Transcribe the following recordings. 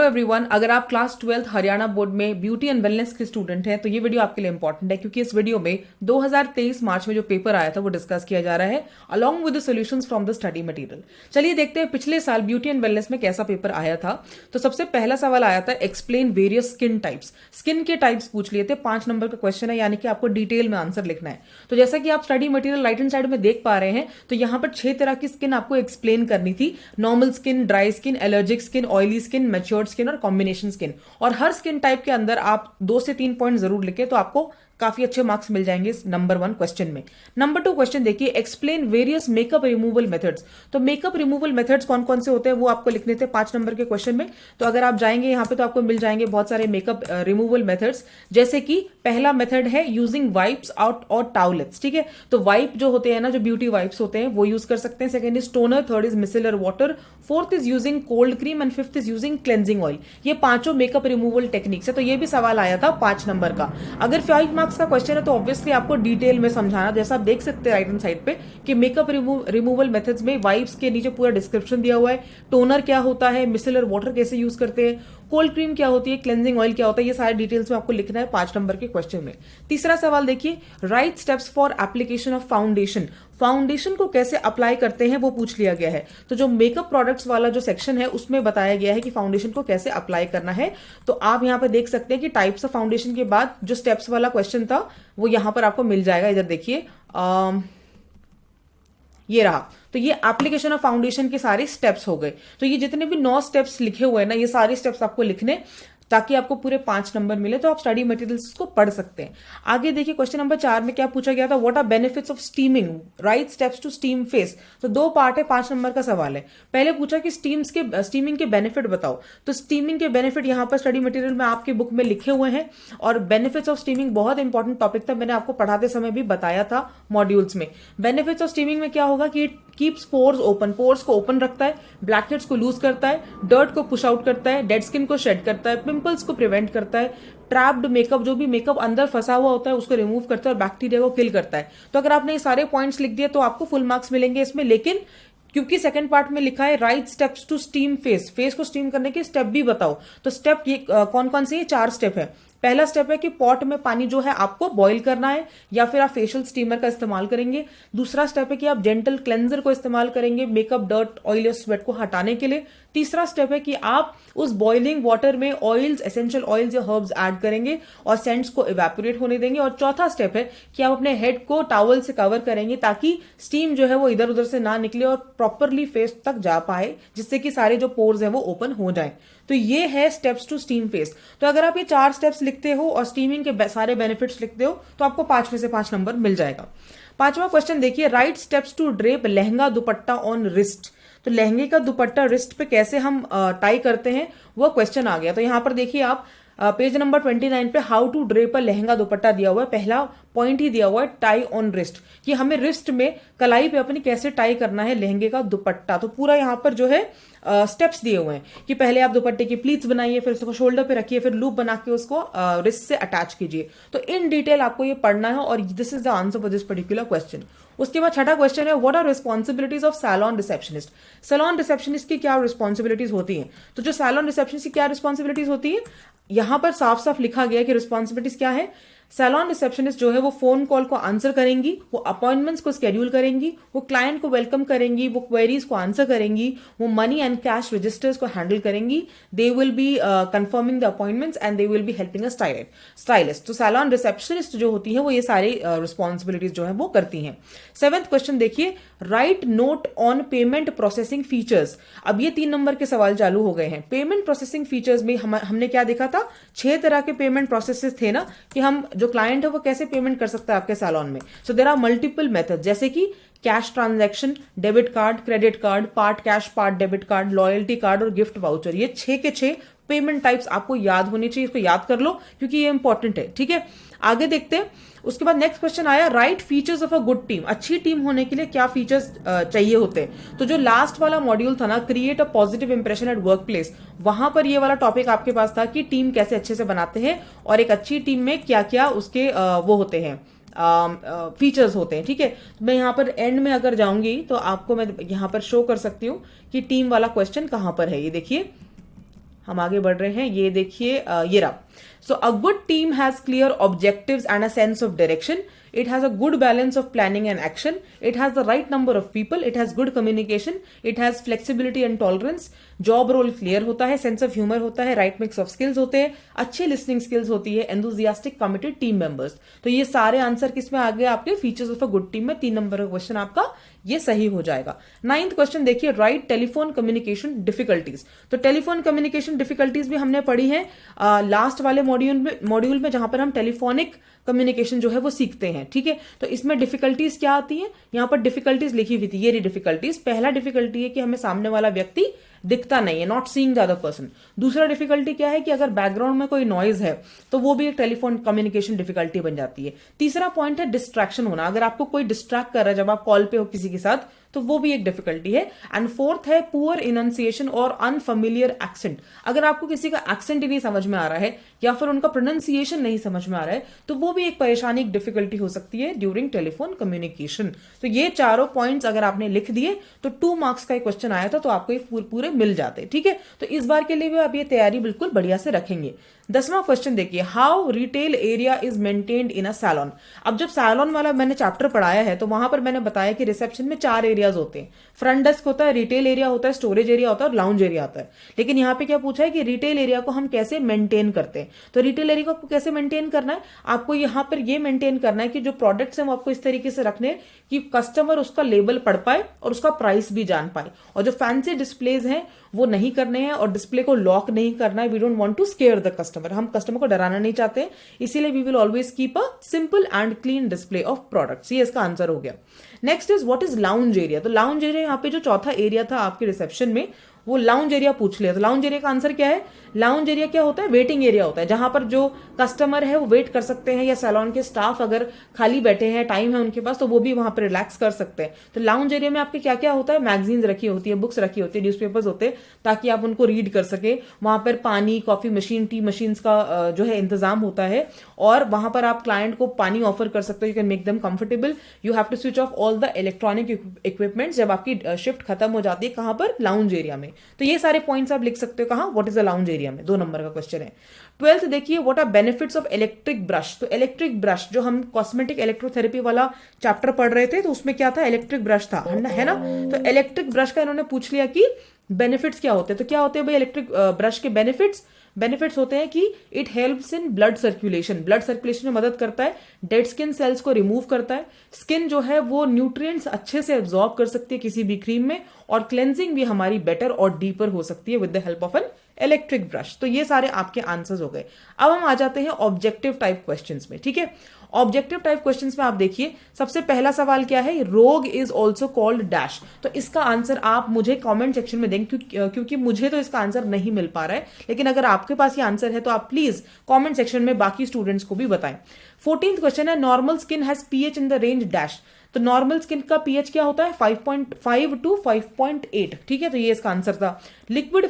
Everyone, अगर आप class 12th Haryana board में ब्यूटी एंड वेलनेस के स्टूडेंट हैं तो ये वीडियो आपके लिए इंपॉर्टेंट है, क्योंकि इस वीडियो में 2023 मार्च में जो पेपर आया था वो डिस्कस किया जा रहा है along with the solutions from the study material. चलिए देखते हैं पिछले साल ब्यूटी एंड वेलनेस में कैसा पेपर आया था। तो सबसे पहला सवाल आया था explain various skin types. Skin के टाइप्स पूछ लिए थे, 5 नंबर का क्वेश्चन है, यानी कि आपको डिटेल में आंसर लिखना है। तो जैसा कि आप study material right hand side में देख पा रहे हैं, तो यहाँ पर 6 तरह की स्किन आपको एक्सप्लेन करनी थी। Normal skin, dry skin, allergic skin, oily skin, matured skin और कॉम्बिनेशन स्किन। और हर स्किन टाइप के अंदर आप 2 से 3 पॉइंट जरूर लिखे तो आपको काफी अच्छे मार्क्स मिल जाएंगे इस नंबर 1 क्वेश्चन में। नंबर 2 क्वेश्चन देखिए, explain various makeup removal methods. तो मेकअप रिमूवल मेथड्स कौन कौन से होते हैं वो आपको लिखने थे 5 नंबर के क्वेश्चन में। तो अगर आप जाएंगे यहाँ पे तो आपको मिल जाएंगे बहुत सारे मेकअप रिमूवल मेथड्स, जैसे कि पहला मेथड है यूजिंग वाइप्स आउट और टाउलेट्स। ठीक है, तो वाइप जो होते हैं ना, जो ब्यूटी वाइप्स होते हैं वो यूज कर सकते हैं। Second is toner, third is micellar water, fourth is using cold cream and fifth is using cleansing oil. ये 5 मेकअप रिमूवल टेक्निक्स है। तो ये भी सवाल आया था 5 नंबर का। अगर 5 मार्क्स का क्वेश्चन है तो ऑब्वियसली आपको डिटेल में समझाना, जैसा आप देख सकते हैं राइट हैंड साइड पे कि मेकअप रिमूवल मेथड्स में वाइप्स के नीचे पूरा डिस्क्रिप्शन दिया हुआ है। टोनर क्या होता है, मिसेलर वाटर कैसे यूज करते हैं, कोल्ड क्रीम क्या होती है, क्लेंजिंग ऑयल क्या होता है, ये सारे डिटेल्स में आपको लिखना है 5 नंबर के क्वेश्चन में। तीसरा सवाल देखिए, right steps for application of foundation. Foundation को कैसे अप्लाई करते हैं वो पूछ लिया गया है। तो जो मेकअप प्रोडक्ट्स वाला जो सेक्शन है उसमें बताया गया है कि फाउंडेशन को कैसे अप्लाई करना है। तो आप यहां पर देख सकते हैं कि टाइप्स ऑफ फाउंडेशन के बाद जो स्टेप्स वाला क्वेश्चन था वो यहां पर आपको मिल जाएगा। इधर देखिए, ये रहा। तो ये एप्लीकेशन ऑफ फाउंडेशन के सारे स्टेप्स हो गए। तो ये जितने भी 9 स्टेप्स लिखे हुए हैं ना, ये सारे स्टेप्स आपको लिखने, ताकि आपको पूरे 5 नंबर मिले। तो आप स्टडी मटेरियल्स को पढ़ सकते हैं। आगे देखिए, क्वेश्चन नंबर 4 में क्या पूछा गया था, what are benefits of steaming, right steps to steam face. तो 2 पार्ट है, 5 नंबर का सवाल है। पहले पूछा कि स्टीमिंग के बेनिफिट बताओ। तो स्टीमिंग के बेनिफिट यहाँ पर स्टडी मटेरियल में आपके बुक में लिखे हुए हैं। और बेनिफिट्स ऑफ स्टीमिंग बहुत इंपॉर्टेंट टॉपिक था, मैंने आपको पढ़ाते समय भी बताया था मॉड्यूल्स में। बेनिफिट्स ऑफ स्टीमिंग में क्या होगा कि कीप्स पोर्स ओपन, पोर्स को ओपन रखता है, ब्लैकहेड्स को लूज करता है, डर्ट को पुश आउट करता है, डेड स्किन को शेड करता है, पिंपल्स को प्रिवेंट करता है, ट्रैप्ड मेकअप, जो भी मेकअप अंदर फंसा हुआ होता है उसको रिमूव करता है और बैक्टीरिया को किल करता है। तो अगर आपने ये सारे पॉइंट्स लिख दिए तो आपको फुल मार्क्स मिलेंगे इसमें। लेकिन क्योंकि सेकंड पार्ट में लिखा है right steps to steam face, face को स्टीम करने के स्टेप भी बताओ। तो स्टेप ये कौन कौन से, 4 स्टेप है। पहला स्टेप है कि पॉट में पानी जो है आपको बॉईल करना है, या फिर आप फेशियल स्टीमर का इस्तेमाल करेंगे। दूसरा स्टेप है कि आप जेंटल क्लेंजर को इस्तेमाल करेंगे मेकअप, डर्ट, ऑयल या स्वेट को हटाने के लिए। तीसरा स्टेप है कि आप उस बॉइलिंग वाटर में ऑयल्स, एसेंशियल ऑयल्स या हर्ब्स ऐड करेंगे और सेंट्स को इवेपोरेट होने देंगे। और चौथा स्टेप है कि आप अपने हेड को टॉवल से कवर करेंगे ताकि स्टीम जो है वो इधर उधर से ना निकले और प्रॉपरली फेस तक जा पाए, जिससे कि सारे जो पोर्स है वो ओपन हो जाए। तो ये है स्टेप्स टू स्टीम फेस। तो अगर आप ये 4 स्टेप्स लिखते हो और स्टीमिंग के सारे बेनिफिट्स लिखते हो तो आपको 5 में से 5 नंबर मिल जाएगा। 5वां क्वेश्चन देखिए, right steps to drape lehenga dupatta on wrist. तो लहंगे का दुपट्टा रिस्ट पे कैसे हम टाई करते हैं वो क्वेश्चन आ गया। तो यहां पर देखिए आप पेज नंबर 29 पे how to drape lehenga dupatta दिया हुआ है। पहला पॉइंट ही दिया हुआ है टाई ऑन रिस्ट, कि हमें रिस्ट में कलाई पे अपनी कैसे टाई करना है लहंगे का दुपट्टा। तो पूरा यहाँ पर जो है स्टेप्स दिए हुए हैं कि पहले आप दुपट्टे की प्लीट्स बनाइए, फिर उसको शोल्डर पे रखिए, फिर लूप बना के उसको रिस्ट से अटैच कीजिए। तो इन डिटेल आपको ये पढ़ना है और this is the answer for this particular question. उसके बाद 6ठा क्वेश्चन है, what are responsibilities of salon receptionist. Salon receptionist की क्या रिस्पॉन्सिबिलिटीज होती हैं। तो जो सैलॉन रिसेप्शनिस्ट की क्या रिस्पॉन्सिबिलिटीज होती है, यहां पर साफ साफ लिखा गया है कि रिस्पॉन्सिबिलिटीज क्या है। सैलॉन रिसेप्शनिस्ट जो है वो फोन कॉल को आंसर करेंगी, वो अपॉइंटमेंट्स को स्केड्यूल करेंगी, वो क्लाइंट को वेलकम करेंगी, वो क्वेरीज को आंसर करेंगी, वो मनी एंड कैश रजिस्टर्स को हैंडल करेंगी, they will be confirming the appointments and they will be helping a stylist. तो सैलॉन रिसेप्शनिस्ट जो होती है वो ये सारी रिस्पॉन्सिबिलिटीज जो है वो करती हैं। 7th क्वेश्चन देखिए, right note on payment processing features. अब ये 3 नंबर के सवाल चालू हो गए हैं। पेमेंट प्रोसेसिंग फीचर्स में हमने क्या देखा था, 6 तरह के पेमेंट प्रोसेसेस थे ना, कि हम जो क्लाइंट है वो कैसे पेमेंट कर सकता है आपके सैलून में। So there are multiple method, जैसे कि cash transaction, debit card, credit card, part cash part debit card, loyalty card और गिफ्ट वाउचर। ये 6 के 6 पेमेंट टाइप्स आपको याद होनी चाहिए, इसको याद कर लो क्योंकि ये इंपॉर्टेंट है। ठीक है, आगे देखते हैं। उसके बाद नेक्स्ट क्वेश्चन आया, right features of a good team. अच्छी टीम होने के लिए क्या फीचर्स चाहिए होते हैं। तो जो लास्ट वाला मॉड्यूल था ना, create a positive impression at work place, वहां पर ये वाला टॉपिक आपके पास था कि टीम कैसे अच्छे से बनाते हैं और एक अच्छी टीम में क्या क्या उसके वो होते हैं, फीचर्स होते हैं। ठीक है, मैं यहाँ पर एंड में अगर जाऊंगी तो आपको मैं यहाँ पर शो कर सकती हूँ कि टीम वाला क्वेश्चन कहां पर है। ये देखिए, हम आगे बढ़ रहे हैं, ये देखिए ये रहा. So a good team has clear objectives and a sense of direction. It has a good balance of planning and action. It has the right number of people. It has good communication. It has flexibility and tolerance. Job role clear होता है, sense of humour होता है, right mix of skills होते हैं, अच्छे listening skills होती है, enthusiastic committed team members. तो ये सारे आंसर किसमें आ गए आपके? Features of a good team में. 3 नंबर का क्वेश्चन आपका ये सही हो जाएगा. 9th क्वेश्चन देखिए, राइट टेलीफोन कम्युनिकेशन डिफिकल्टीज. तो टेलीफोन कम्युनिकेशन डिफिकल्टीज भी हमने पढ़ी है लास्ट वाले मॉड्यूल में जहां पर हम टेलीफोनिक कम्युनिकेशन जो है वो सीखते हैं. ठीक है, तो इसमें डिफिकल्टीज क्या आती है? यहां पर डिफिकल्टीज लिखी हुई थी, ये डिफिकल्टीज. पहला डिफिकल्टी है कि हमें सामने वाला व्यक्ति दिखता नहीं है, not seeing the other person. दूसरा डिफिकल्टी क्या है कि अगर बैकग्राउंड में कोई नॉइज है तो वो भी एक टेलीफोन कम्युनिकेशन डिफिकल्टी बन जाती है. तीसरा पॉइंट है डिस्ट्रैक्शन होना. अगर आपको कोई डिस्ट्रैक्ट कर रहा है जब आप कॉल पे हो किसी के साथ, तो वो भी एक डिफिकल्टी है. एंड फोर्थ है पुअर इनंसिएशन और अनफेमिलियर एक्सेंट. अगर आपको किसी का एक्सेंट ही नहीं समझ में आ रहा है या फिर उनका प्रोनाउंसिएशन नहीं समझ में आ रहा है, तो वो भी एक परेशानी, एक डिफिकल्टी हो सकती है ड्यूरिंग टेलीफोन कम्युनिकेशन. तो ये चारों पॉइंट्स अगर आपने लिख दिए तो 2 मार्क्स का एक क्वेश्चन आया था, तो आपको ये पूरे मिल जाते. ठीक है, तो इस बार के लिए भी आप ये तैयारी बिल्कुल बढ़िया से रखेंगे. 10वां क्वेश्चन देखिए, how retail area is maintained in a salon. अब जब सैलून वाला मैंने चैप्टर पढ़ाया है तो वहां पर मैंने बताया कि रिसेप्शन में 4 एरियाज होते हैं. फ्रंट डेस्क होता है, रिटेल एरिया होता है, स्टोरेज एरिया होता है और लाउंज एरिया होता है. लेकिन यहाँ पे क्या पूछा है कि रिटेल एरिया को हम कैसे मेंटेन करते हैं. तो रिटेल एरिया को कैसे मेंटेन करना है? आपको यहाँ पर ये मेंटेन करना है कि जो प्रोडक्ट्स हैं वो आपको इस तरीके से रखने हैं कि कस्टमर उसका लेबल पढ़ पाए और उसका प्राइस भी जान पाए. और जो फैंसी डिस्प्लेज हैं वो नहीं करने हैं और डिस्प्ले को लॉक नहीं करना है. We don't want to scare the customer. हम कस्टमर को डराना नहीं चाहते, इसीलिए we will always keep a simple and clean display of products. ये इसका आंसर हो गया. Next is what is lounge area. तो लाउंज एरिया यहाँ पे जो चौथा एरिया था आपके रिसेप्शन में, वो लाउंज एरिया पूछ लिया. तो लाउंज एरिया का आंसर क्या है? लाउंज एरिया क्या होता है? वेटिंग एरिया होता है, जहां पर जो कस्टमर है वो वेट कर सकते हैं, या सैलून के स्टाफ अगर खाली बैठे हैं, टाइम है उनके पास, तो वो भी वहां पर रिलैक्स कर सकते हैं. तो लाउंज एरिया में आपके क्या क्या होता है? मैगजीन्स रखी होती है, बुक्स रखी होती है, न्यूज़पेपर्स होते हैं, ताकि आप उनको रीड कर सके. वहां पर पानी, कॉफी मशीन, टी मशीन का जो है इंतजाम होता है, और वहां पर आप क्लाइंट को पानी ऑफर कर सकते हो. You can make them comfortable. You have to switch off all the electronic equipments जब आपकी शिफ्ट खत्म हो जाती है. कहां पर? लाउंज एरिया में. तो ये सारे पॉइंट्स आप लिख सकते हो. कहां? What is the lounge area में. 2 नंबर का क्वेश्चन है. 12th देखिए, what are benefits of electric brush. तो इलेक्ट्रिक ब्रश, जो हम कॉस्मेटिक इलेक्ट्रोथेरेपी वाला चैप्टर पढ़ रहे थे, तो उसमें क्या था? इलेक्ट्रिक ब्रश था, है ना. तो इलेक्ट्रिक ब्रश का इन्होंने पूछ लिया कि बेनिफिट्स क्या होते हैं. तो क्या होते हैं भाई इलेक्ट्रिक ब्रश के बेनिफिट्स होते हैं कि it helps in blood circulation. Blood circulation में मदद करता है, डेड स्किन सेल्स को रिमूव करता है, स्किन जो है वो न्यूट्रिएंट्स अच्छे से एब्जॉर्ब कर सकती है किसी भी क्रीम में, और क्लेंजिंग भी हमारी बेटर और डीपर हो सकती है with the help of an electric brush. तो ये सारे आपके आंसर्स हो गए. अब हम आ जाते हैं ऑब्जेक्टिव टाइप क्वेश्चंस में. ठीक है, ऑब्जेक्टिव टाइप क्वेश्चंस में आप देखिए, सबसे पहला सवाल क्या है? रोग इज ऑल्सो कॉल्ड डैश. तो इसका आंसर आप मुझे कमेंट सेक्शन में देंगे, क्योंकि मुझे तो इसका आंसर नहीं मिल पा रहा है. लेकिन अगर आपके पास ये आंसर है तो आप प्लीज कमेंट सेक्शन में बाकी स्टूडेंट्स को भी बताएं. 14th क्वेश्चन है, normal skin has pH in the range dash. तो नॉर्मल स्किन का पीएच क्या होता है? 5.5 to 5.8. ठीक है, तो ये इसका आंसर था. Liquid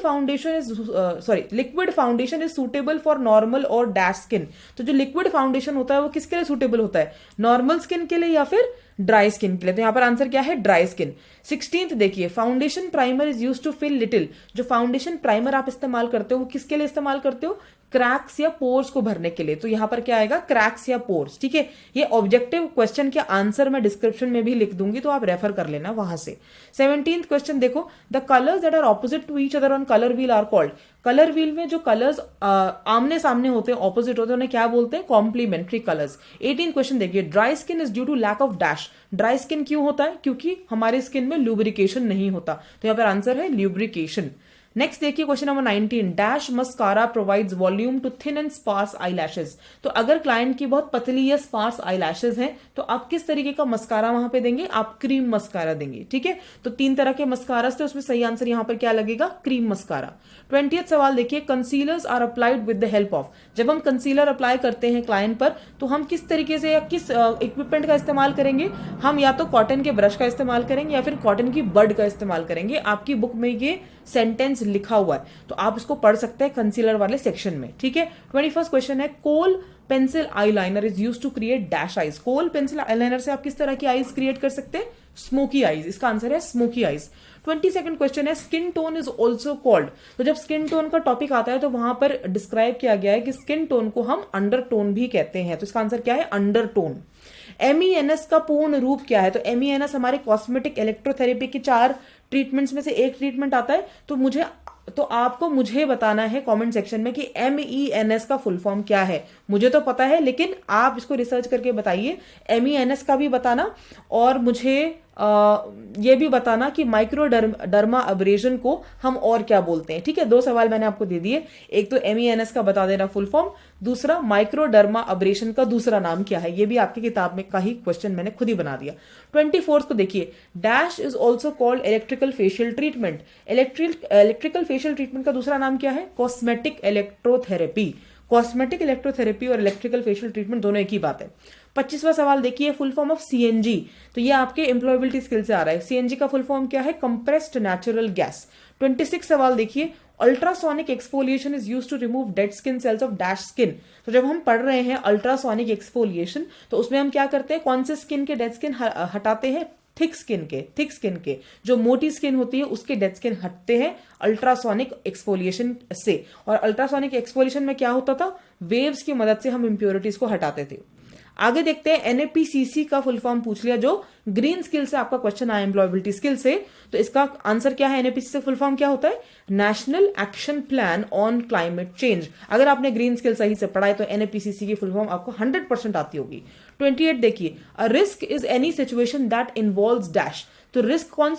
foundation is suitable for normal और डैश स्किन. तो जो लिक्विड फाउंडेशन होता है वो किसके लिए सुटेबल होता है? नॉर्मल स्किन के लिए या फिर ड्राई स्किन के लिए. तो यहां पर आंसर क्या है? Dry skin. 16th देखिए, foundation primer is use to fill little. जो फाउंडेशन प्राइमर आप इस्तेमाल करते हो वो किसके लिए इस्तेमाल करते हो? क्रैक्स या पोर्स को भरने के लिए. तो यहां पर क्या आएगा? क्रैक्स या पोर्स. ठीक है, ये ऑब्जेक्टिव क्वेश्चन के आंसर मैं डिस्क्रिप्शन में भी लिख दूंगी, तो आप रेफर कर लेना वहां से. 17th क्वेश्चन देखो, the colours that are opposite to each other on colour wheel are called. Colour wheel में जो कलर्स आमने सामने होते हैं, ऑपोजिट होते हैं, उन्हें क्या बोलते हैं? Complementary colours. 18th क्वेश्चन देखिए, dry skin is due to lack of dash. Dry skin क्यों होता है? क्योंकि हमारी स्किन में लुब्रिकेशन नहीं होता. तो यहां पर आंसर है लुब्रिकेशन. नेक्स्ट देखिए question number 19, dash mascara provides volume to thin and sparse eye lashes. तो अगर क्लाइंट की बहुत पतली या स्पार्स आई लैशेज हैं तो आप किस तरीके का मस्कारा वहां पे देंगे? आप क्रीम मस्कारा देंगे. ठीक है, तो 3 तरह के मस्कारास थे, उसमें सही आंसर यहां पर क्या लगेगा? Cream mascara. 20th सवाल देखिए, concealers are applied with the help of. जब हम कंसीलर अप्लाई करते हैं क्लाइंट पर तो हम किस तरीके से या किस इक्विपमेंट का इस्तेमाल करेंगे? हम या तो कॉटन के ब्रश का इस्तेमाल करेंगे या फिर कॉटन की बड का इस्तेमाल करेंगे. आपकी बुक में ये सेंटेंस लिखा हुआ है, तो आप इसको पढ़ सकते हैं कंसीलर वाले सेक्शन में. ठीक है, 21st क्वेश्चन है, kohl pencil eyeliner is used to create dash eyes. Kohl pencil eyeliner से आप किस तरह की आईज क्रिएट कर सकते हैं? Smoky eyes. इसका आंसर है स्मोकी आईज. 22nd क्वेश्चन है skin tone is also called. तो जब स्किन टोन का टॉपिक आता है तो वहां पर डिस्क्राइब किया गया है कि स्किन टोन को हम अंडरटोन भी कहते हैं। तो इसका आंसर क्या है? अंडरटोन। MENS का पूर्ण रूप क्या है? तो MENS हमारे कॉस्मेटिक इलेक्ट्रोथेरेपी के 4 ट्रीटमेंट्स में से एक ट्रीटमेंट आता है। तो आपको मुझे बताना है कमेंट सेक्शन में कि MENS का फुल फॉर्म क्या है। मुझे तो पता है, लेकिन आप इसको रिसर्च करके बताइए। MENS का भी बताना और मुझे ये भी बताना कि माइक्रोडर्मा अब्रेजन को हम और क्या बोलते हैं। ठीक है, 2 सवाल मैंने आपको दे दिए। एक तो MENS का बता देना फुल फॉर्म, दूसरा माइक्रोडर्मा अब्रेशन का दूसरा नाम क्या है। ये भी आपकी किताब में का ही क्वेश्चन मैंने खुद ही बना दिया। 24th को देखिए, dash is also called electrical facial treatment. Electrical facial treatment का दूसरा नाम क्या है? Cosmetic electrotherapy. कॉस्मेटिक इलेक्ट्रोथेरेपी और इलेक्ट्रिकल फेशियल ट्रीटमेंट दोनों एक ही बात है। 25वां सवाल देखिए, फुल फॉर्म ऑफ CNG। तो ये आपके एम्प्लॉयबिलिटी स्किल से आ रहा है। CNG का फुल फॉर्म क्या है? Compressed natural gas. 26 सवाल देखिए, ultrasonic exfoliation is used to remove dead skin cells of dash skin. तो जब हम पढ़ रहे हैं अल्ट्रासोनिक एक्सफोलिएशन, तो उसमें हम क्या करते हैं? कौन से स्किन के डेड स्किन हटाते हैं? थिक स्किन के जो मोटी स्किन होती है उसके डेड स्किन हटते हैं अल्ट्रासोनिक एक्सफोलिएशन से। और अल्ट्रासोनिक एक्सफोलिएशन में क्या होता था? वेव्स की मदद से हम इंप्योरिटीज को हटाते थे। आगे देखते हैं, NAPCC का फुल फॉर्म पूछ लिया, जो ग्रीन स्किल से आपका क्वेश्चन आया एम्प्लॉयबिलिटी स्किल से। तो इसका आंसर क्या है? NAPCC से फुल फॉर्म क्या होता है? National action plan on climate change. अगर आपने ग्रीन स्किल सही से पढ़ा है तो NAPCC की फुल फॉर्म आपको 100% आती होगी। 28 देखिए, a risk is any situation that involves dash. तो रिस्क कौन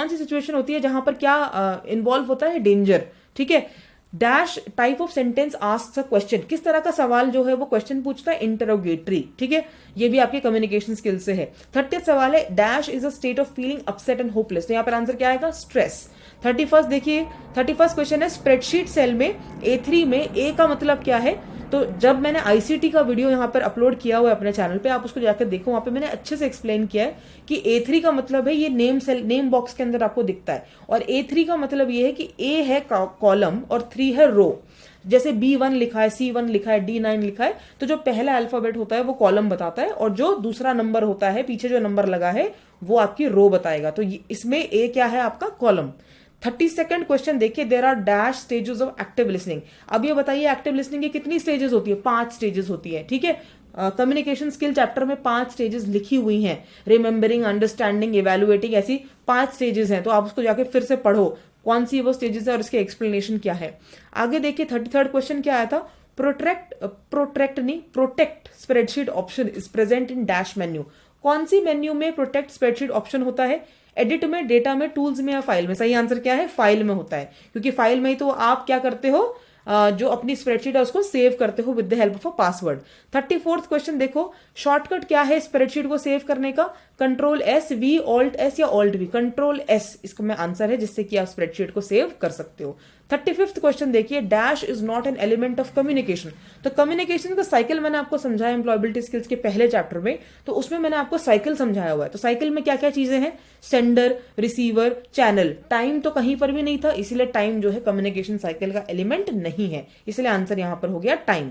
सी सिचुएशन होती है जहां पर क्या इन्वॉल्व होता है? डेंजर। ठीक है। Dash type of sentence asks a question. किस तरह का सवाल जो है वो क्वेश्चन पूछता है? इंटरोगेटरी। ठीक है, ये भी आपके कम्युनिकेशन स्किल से है। 30th सवाल है, dash is a state of feeling upset and hopeless. तो यहां पर आंसर क्या आएगा? स्ट्रेस। 31st देखिए, 31st क्वेश्चन है, स्प्रेडशीट सेल में A3 में A का मतलब क्या है? तो जब मैंने ICT का वीडियो यहाँ पर अपलोड किया हुआ है अपने चैनल पे, आप उसको जाकर देखो, वहां पे मैंने अच्छे से एक्सप्लेन किया है कि A3 का मतलब है ये नेम बॉक्स के अंदर आपको दिखता है। और A3 का मतलब ये है कि A है कॉलम और 3 है रो। जैसे B1 लिखा है, C1 लिखा है, D9 लिखा है, तो जो पहला अल्फाबेट होता है वो कॉलम बताता है और जो दूसरा नंबर होता है, पीछे जो नंबर लगा है, वो आपकी रो बताएगा। तो इसमें A क्या है? आपका कॉलम। 32nd क्वेश्चन देखिए, there are dash stages of active listening. अब ये बताइए एक्टिव लिसनिंग की कितनी स्टेजेस होती है? 5 स्टेजेस होती है। ठीक है, कम्युनिकेशन स्किल चैप्टर में 5 स्टेजेस लिखी हुई हैं। रिमेंबरिंग, अंडरस्टैंडिंग, इवेलुएटिंग, ऐसी 5 स्टेजेस हैं। तो आप उसको जाके फिर से पढ़ो कौन सी वो स्टेजेस है और इसके एक्सप्लेनेशन क्या है। आगे देखिए, 33rd क्वेश्चन क्या आया था? Protect spreadsheet option is present in dash menu. कौन सी मेन्यू में प्रोटेक्ट स्प्रेडशीट ऑप्शन होता है? एडिट में, डेटा में, टूल्स में या फाइल में? सही आंसर क्या है? फाइल में होता है, क्योंकि फाइल में ही तो आप क्या करते हो? जो अपनी स्प्रेडशीट है उसको सेव करते हो with the help of a password. 34th question देखो, शॉर्टकट क्या है स्प्रेडशीट को सेव करने का? Ctrl+S, V, Alt+S या Alt+V? Ctrl+S इसको में आंसर है, जिससे कि आप स्प्रेडशीट को सेव कर सकते हो। 35th क्वेश्चन देखिए, dash is not an element of communication. तो कम्युनिकेशन का साइकिल मैंने आपको समझाया एम्प्लॉयबिलिटी स्किल्स के पहले चैप्टर में, तो उसमें मैंने आपको साइकिल समझाया हुआ है। तो साइकिल में क्या क्या चीजें हैं? Sender, receiver, channel. टाइम तो कहीं पर भी नहीं था, इसीलिए टाइम जो है कम्युनिकेशन साइकिल का एलिमेंट नहीं है, इसलिए आंसर यहां पर हो गया टाइम।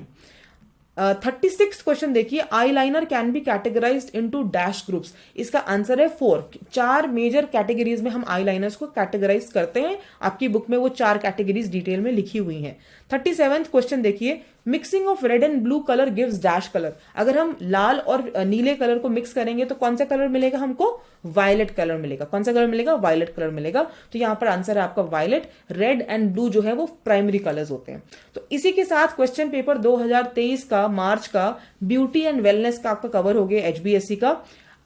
36th क्वेश्चन देखिए, eyeliner can be categorised into dash groups. इसका आंसर है 4। 4 मेजर कैटेगरीज में हम आईलाइनर्स को कैटेगराइज करते हैं। आपकी बुक में वो 4 कैटेगरीज डिटेल में लिखी हुई हैं। 37th क्वेश्चन देखिए, mixing of red and blue colour gives dash colour. अगर हम लाल और नीले कलर को मिक्स करेंगे तो कौन सा कलर मिलेगा हमको? वायलेट कलर मिलेगा। कौन सा कलर मिलेगा? वायलेट कलर मिलेगा। तो यहां पर आंसर है आपका वायलेट। रेड एंड ब्लू जो है वो प्राइमरी कलर्स होते हैं। तो इसी के साथ क्वेश्चन पेपर 2023 का मार्च का ब्यूटी एंड वेलनेस का आपका कवर हो गया HBSC का।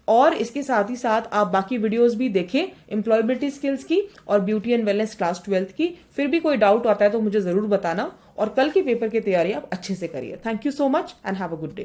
और इसके साथ ही साथ आप बाकी वीडियोस भी देखें एम्प्लॉयबिलिटी स्किल्स की और beauty and wellness class 12th की। फिर भी कोई डाउट आता है तो मुझे जरूर बताना, और कल के पेपर की तैयारी आप अच्छे से करिए। Thank you so much and have a good day.